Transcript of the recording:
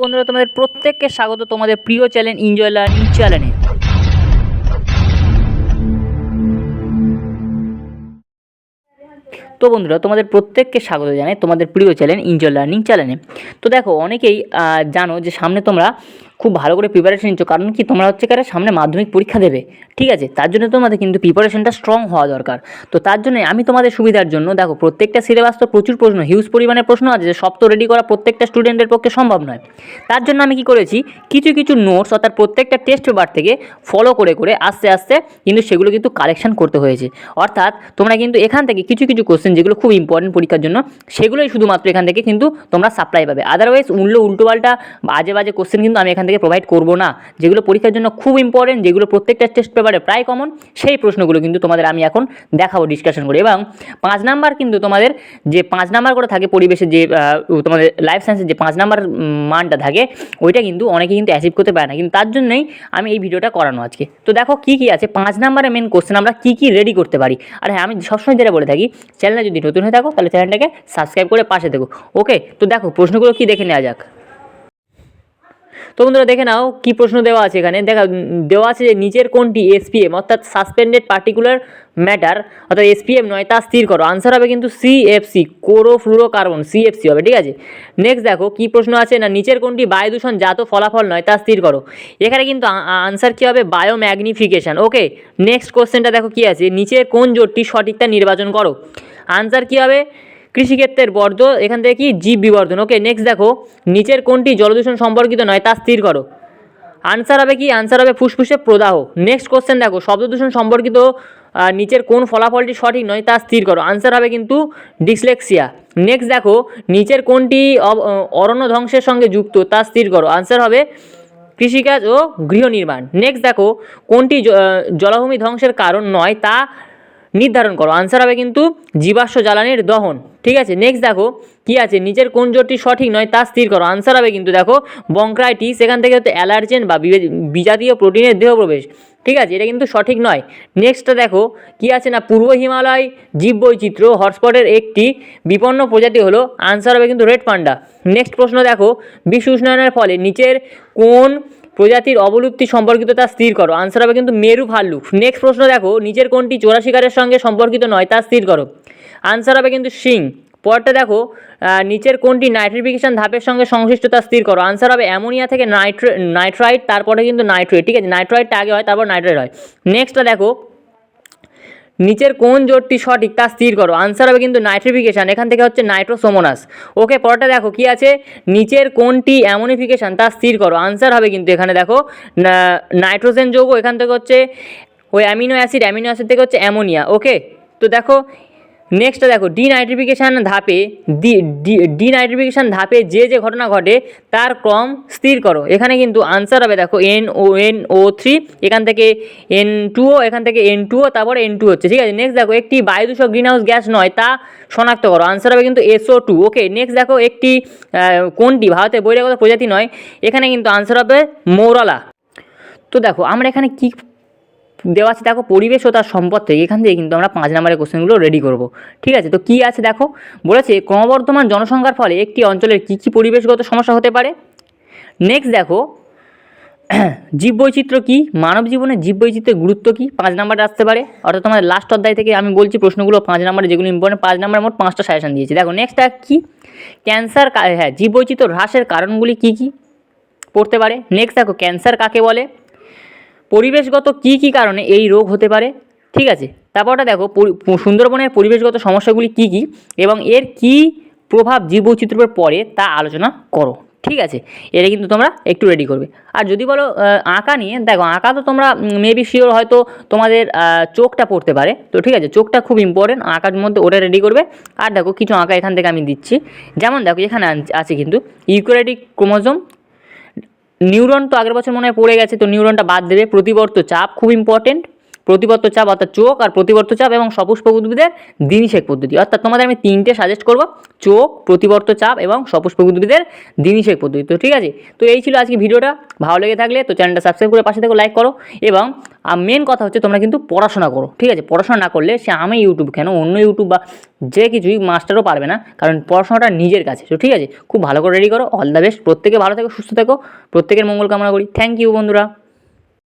বন্ধুরা, তোমাদের প্রত্যেককে স্বাগত তোমাদের প্রিয় চ্যানেল এনজয় লার্নিং চ্যানেলে। তো বন্ধুরা, তোমাদের প্রত্যেককে স্বাগত জানাই তোমাদের প্রিয় চ্যানেল এনজয় লার্নিং চ্যানেলে। তো দেখো, অনেকেই জানো যে সামনে তোমরা খুব ভালো করে প্রিপারেশন নিচ্ছ, কারণ কি তোমরা হচ্ছে কারে সামনে মাধ্যমিক পরীক্ষা দেবে, ঠিক আছে? তার জন্য তোমাদের কিন্তু প্রিপারেশনটা স্ট্রং হওয়া দরকার। তো তার জন্য আমি তোমাদের সুবিধার জন্য দেখো, প্রত্যেকটা সিলেবাস তো প্রচুর প্রশ্ন, হিউজ পরিমাণের প্রশ্ন আছে, যে সব তো রেডি করা প্রত্যেকটা স্টুডেন্টের পক্ষে সম্ভব নয়। তার জন্য আমি কি করেছি, কিছু কিছু নোটস অর্থাৎ প্রত্যেকটা টেস্ট পেপার থেকে ফলো করে করে আস্তে আস্তে কিন্তু সেগুলো কিন্তু কালেকশন করতে হয়েছে। অর্থাৎ তোমরা কিন্তু এখান থেকে কিছু কিছু কোশ্চেন যেগুলো খুব ইম্পর্টেন্ট পরীক্ষার জন্য, সেগুলোই শুধুমাত্র এখান থেকে কিন্তু তোমরা সাপ্লাই পাবে। আদারওয়াইজ উল্টোপাল্টা বাজে বাজে কোশ্চেন কিন্তু আমি এখান থেকে প্রোভাইড করবো না। যেগুলো পরীক্ষার জন্য খুব ইম্পর্টেন্ট, যেগুলো প্রত্যেকটা টেস্ট পেপারে প্রায় কমন, সেই প্রশ্নগুলো কিন্তু তোমাদের আমি এখন দেখাবো ডিসকাশন করে। এবং 5 নাম্বার কিন্তু তোমাদের যে 5 নাম্বার করে থাকে পরিবেশের, যে তোমাদের লাইফ সায়েন্সের যে 5 নাম্বার মানটা থাকে, ওইটা কিন্তু অনেকে কিন্তু অ্যাচিভ করতে পারে না, কিন্তু তার জন্যই আমি এই ভিডিওটা করানো আজকে। তো দেখো কী কী আছে 5 নাম্বারের মেন কোশ্চেন, আমরা কী কী রেডি করতে পারি। আর হ্যাঁ, আমি সবসময় যেটা বলে থাকি, চ্যানেলে যদি নতুন হয়ে থাকো তাহলে চ্যানেলটাকে সাবস্ক্রাইব করে পাশে দেখো। ওকে, তো দেখো প্রশ্নগুলো কি দেখে নেওয়া যাক। তো বন্ধুরা দেখে নাও কী প্রশ্ন দেওয়া আছে এখানে। দেওয়া আছে যে নিচের কোনটি এসপিএম অর্থাৎ সাসপেন্ডেড পার্টিকুলার ম্যাটার অর্থাৎ এসপিএম নয় তা স্থির করো। আনসার হবে কিন্তু সিএফসি, ক্লোরোফ্লুরোকার্বন, সিএফসি হবে, ঠিক আছে? নেক্সট দেখো কী প্রশ্ন আছে না, নিচের কোনটি বায়ু দূষণ জাত ফলাফল নয় তা স্থির করো। এখানে কিন্তু আনসার কী হবে, বায়োম্যাগনিফিকেশন। ওকে, নেক্সট কোশ্চেনটা দেখো কী আছে, নিচের কোন জোটটি সঠিকতা নির্বাচন করো। আনসার কী হবে, কৃষিক্ষেত্রের বর্জ্য, এখান থেকে কি জীব বিবর্ধন। ওকে, নেক্সট দেখো নিচের কোনটি জলদূষণ সম্পর্কিত নয় তা স্থির করো। আনসার হবে কি, আনসার হবে ফুসফুসে প্রদাহ। নেক্সট কোশ্চেন দেখো, শব্দদূষণ সম্পর্কিত নিচের কোন ফলাফলটি সঠিক নয় তা স্থির করো। আনসার হবে কিন্তু ডিসলেক্সিয়া। নেক্সট দেখো নিচের কোনটি অরণ্য ধ্বংসের সঙ্গে যুক্ত তা স্থির করো। আনসার হবে কৃষিকাজ ও গৃহ নির্মাণ। নেক্সট দেখো কোনটি জলাভূমি ধ্বংসের কারণ নয় তা নির্ধারণ করো। আনসার হবে কিন্তু জীবাশ্ম জ্বালানির দহন, ঠিক আছে? নেক্সট দেখো কী আছে, নিচের কোন জোটটি সঠিক নয় তা স্থির করো। আনসার হবে কিন্তু দেখো বংক্রাইটিস, এখান থেকে হচ্ছে অ্যালার্জেন বা বিজাতীয় প্রোটিনের দেহপ্রবেশ, ঠিক আছে? এটা কিন্তু সঠিক নয়। নেক্সটটা দেখো কী আছে না, পূর্ব হিমালয় জীববৈচিত্র্য হটস্পটের একটি বিপন্ন প্রজাতি হলো। আনসার হবে কিন্তু রেড পান্ডা। নেক্সট প্রশ্ন দেখো, বিশ্ব উষ্ণায়নের ফলে নিচের কোন প্রজাতির অবলুপ্তি সম্পর্কিত তা স্থির করো। আনসার হবে কিন্তু মেরু ভাল্লুক। নেক্সট প্রশ্ন দেখো, নিচের কোনটি চোরা শিকারের সঙ্গে সম্পর্কিত নয় তা স্থির করো। আনসার হবে কিন্তু সিং। পরটা দেখো, নিচের কোনটি নাইট্রিফিকেশন ধাপের সঙ্গে সংশ্লিষ্ট তা স্থির করো। আনসার হবে অ্যামোনিয়া থেকে নাইট্রাইট, তারপরে কিন্তু নাইট্রেট, ঠিক আছে? নাইট্রাইটটা আগে হয়, তারপর নাইট্রেট হয়। নেক্সটটা দেখো, নিচের কোন জোটটি সঠিক তা স্থির করো। আনসার হবে কিন্তু নাইট্রিফিকেশান, এখান থেকে হচ্ছে নাইট্রোসোমোনাস। ওকে, পরটা দেখো কী আছে, নিচের কোনটি অ্যামোনিফিকেশান তা স্থির করো। আনসার হবে কিন্তু এখানে দেখো নাইট্রোজেন যৌগ, এখান থেকে হচ্ছে ওই অ্যামিনো অ্যাসিড থেকে হচ্ছে অ্যামোনিয়া। ওকে, তো দেখো নেক্সটটা দেখো, ডিনাইট্রিফিকেশান ধাপে যে যে ঘটনা ঘটে তার ক্রম স্থির করো। এখানে কিন্তু আনসার হবে দেখো NO3, এখান থেকে N2O, এখান থেকে N2O, তারপর N2 হচ্ছে, ঠিক আছে? নেক্সট দেখো একটি বায়ুদূষক গ্রিনহাউস গ্যাস নয় তা শনাক্ত করো। আনসার হবে কিন্তু SO2। ওকে, নেক্সট দেখো একটি কোনটি ভারতের বহিরাগত প্রজাতি নয়। এখানে কিন্তু আনসার হবে মৌরলা। তো দেখো আমরা এখানে কী দেওয়া আছে দেখো, পরিবেশ ও তার সম্পদ থেকে, এখান থেকে কিন্তু আমরা 5 নম্বরের কোশ্চেনগুলো রেডি করব, ঠিক আছে? তো কী আছে দেখো, বলেছে ক্রমবর্ধমান জনসংখ্যার ফলে একটি অঞ্চলের কী কী পরিবেশগত সমস্যা হতে পারে। নেক্সট দেখো জীববৈচিত্র্য কী, মানব জীবনে জীববৈচিত্র্যের গুরুত্ব কী, 5 নাম্বারে আসতে পারে। অর্থাৎ তোমাদের লাস্ট অধ্যায় থেকে আমি বলছি প্রশ্নগুলো 5 নাম্বারে, যেগুলো ইম্পর্টেন্ট 5 নাম্বারে মোট 5টা সাজেশন দিয়েছি। দেখো নেক্সটটা কী, ক্যান্সার, হ্যাঁ জীববৈচিত্র্য হ্রাসের কারণগুলি কী কী পড়তে পারে। নেক্সট দেখো ক্যান্সার কাকে বলে, পরিবেশগত কী কী কারণে এই রোগ হতে পারে, ঠিক আছে? তারপরটা দেখো সুন্দরবনের পরিবেশগত সমস্যাগুলি কী কী এবং এর কী প্রভাব জীববৈচিত্র্যের পরে তা আলোচনা করো, ঠিক আছে? এটা কিন্তু তোমরা একটু রেডি করবে। আর যদি বলো আঁকা নিয়ে, দেখো আঁকা তো তোমরা মেবি শিওর হয়তো তোমাদের চোখটা পড়তে পারে, তো ঠিক আছে, চোখটা খুব ইম্পর্টেন্ট আঁকার মধ্যে, ওটা রেডি করবে। আর দেখো কিছু আঁকা এখান থেকে আমি দিচ্ছি, যেমন দেখো এখানে আছে কিন্তু ইউক্যারিওটিক ক্রোমোজোম, নিউরন তো আগের বছর মনে হয় পড়ে গেছে, তো নিউরনটা বাদ দেবে। প্রতিবর্ত চাপ খুব ইম্পর্টেন্ট, প্রতিবর্ত চাপ অর্থাৎ চোখ আর প্রতিবর্ত চাপ এবং সপুষ্পক উদ্ভিদের দিনিশেক পদ্ধতি। অর্থাৎ তোমাদের আমি 3টে সাজেস্ট করব, চোখ, প্রতিবর্ত চাপ এবং সপুষ্পক উদ্ভিদের দিনিশেক পদ্ধতি। তো ঠিক আছে, তো এই ছিল আজকে ভিডিওটা। ভালো লেগে থাকলে তো চ্যানেলটা সাবস্ক্রাইব করে পাশে থেকে লাইক করো, এবং মেন কথা হচ্ছে তোমরা কিন্তু পড়াশোনা করো। ঠিক আছে, পড়াশোনা না করলে সে আমি ইউটিউব কেন অন্য ইউটিউব বা যে কিছুই মাস্টারও পারবে না, কারণ পড়াশোনাটা নিজের কাছে। তো ঠিক আছে, খুব ভালো করে রেডি করো। অল দ্য বেস্ট, প্রত্যেকে ভালো থেকো, সুস্থ থেকো, প্রত্যেকের মঙ্গল কামনা করি। থ্যাংক ইউ বন্ধুরা।